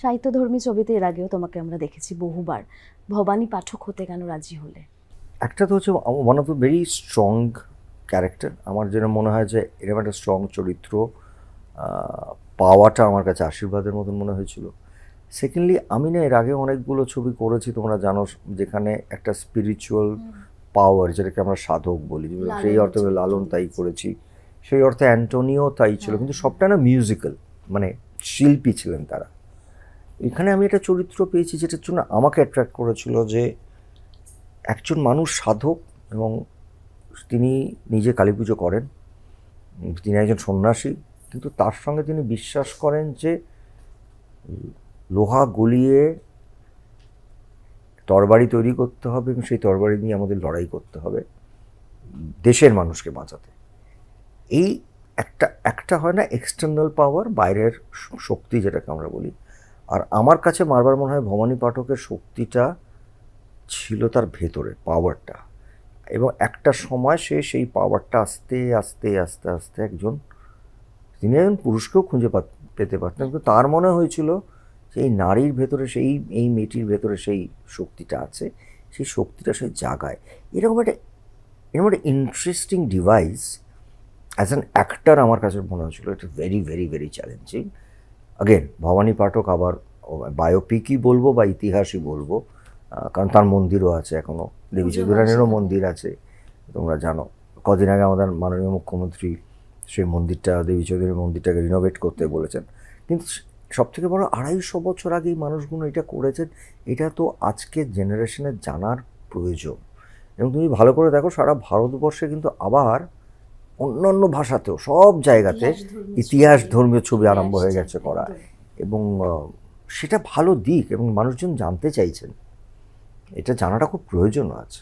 সাহিত্যধর্মী ছবিতে এর আগেও তোমাকে আমরা দেখেছি বহুবার। ভবানী পাঠক হতে কেন রাজি হলে? একটা তো হচ্ছে one of the very strong character. আমার যেটা মনে হয় যে এরকম একটা স্ট্রং চরিত্র পাওয়াটা আমার কাছে আশীর্বাদের মতন মনে হয়েছিল। সেকেন্ডলি আমি না এর আগে অনেকগুলো ছবি করেছি, তোমরা জানো, যেখানে একটা স্পিরিচুয়াল পাওয়ার, যেটাকে আমরা সাধক বলি, সেই অর্থে লালন তাই করেছি, সেই অর্থে অ্যান্টোনিও তাই ছিল, কিন্তু সবটা না মিউজিক্যাল, মানে শিল্পী ছিলেন তারা। এখানে আমি একটা চরিত্র পেয়েছি যেটার জন্য আমাকে অ্যাট্রাক্ট করেছিল, যে একজন মানুষ সাধক এবং তিনি নিজে কালী পুজো করেন, তিনি একজন সন্ন্যাসী, কিন্তু তার সঙ্গে তিনি বিশ্বাস করেন যে লোহা গলিয়ে তরবারি তৈরি করতে হবে এবং সেই তরবারি নিয়ে আমাদের লড়াই করতে হবে দেশের মানুষকে বাঁচাতে। এই একটা একটা হয় না এক্সটার্নাল পাওয়ার, বাইরের শক্তি যেটাকে আমরা বলি। আর আমার কাছে বারবার মনে হয় ভবানী পাঠকের শক্তিটা ছিল তার ভেতরে, পাওয়ারটা। এবং একটা সময় সে সেই পাওয়ারটা আস্তে আস্তে আস্তে আস্তে একজন, তিনি একজন পুরুষকেও খুঁজে পেতে পারতেন, কিন্তু তার মনে হয়েছিল যে এই নারীর ভেতরে, এই মেয়েটির ভেতরে সেই শক্তিটা আছে, সেই শক্তিটা সে জাগায়। এরকম একটা interesting device as an actor আমার কাছে মনে হয়েছিল এটা very very very challenging. Again Bhabani Pathak আবার বায়োপিকই বলবো বা ইতিহাসই বলবো, কারণ তার মন্দিরও আছে এখনও, দেবী চৌধুরানীরও মন্দির আছে, তোমরা জানো। কদিন আগে আমাদের মাননীয় মুখ্যমন্ত্রী সেই মন্দিরটা, দেবী চৌধুরীর মন্দিরটাকে রিনোভেট করতে বলেছেন। কিন্তু সবথেকে বড়, 250 বছর আগে এই মানুষগুলো এটা করেছেন, এটা তো আজকের জেনারেশনের জানার প্রয়োজন। এবং তুমি ভালো করে দেখো, সারা ভারতবর্ষে কিন্তু আবার অন্য ভাষাতেও সব জায়গাতে ইতিহাস ধর্মীয় ছবি আরম্ভ হয়ে গেছে করা, এবং সেটা ভালো দিক এবং মানুষজন জানতে চাইছেন। এটা জানাটা খুব প্রয়োজন আছে।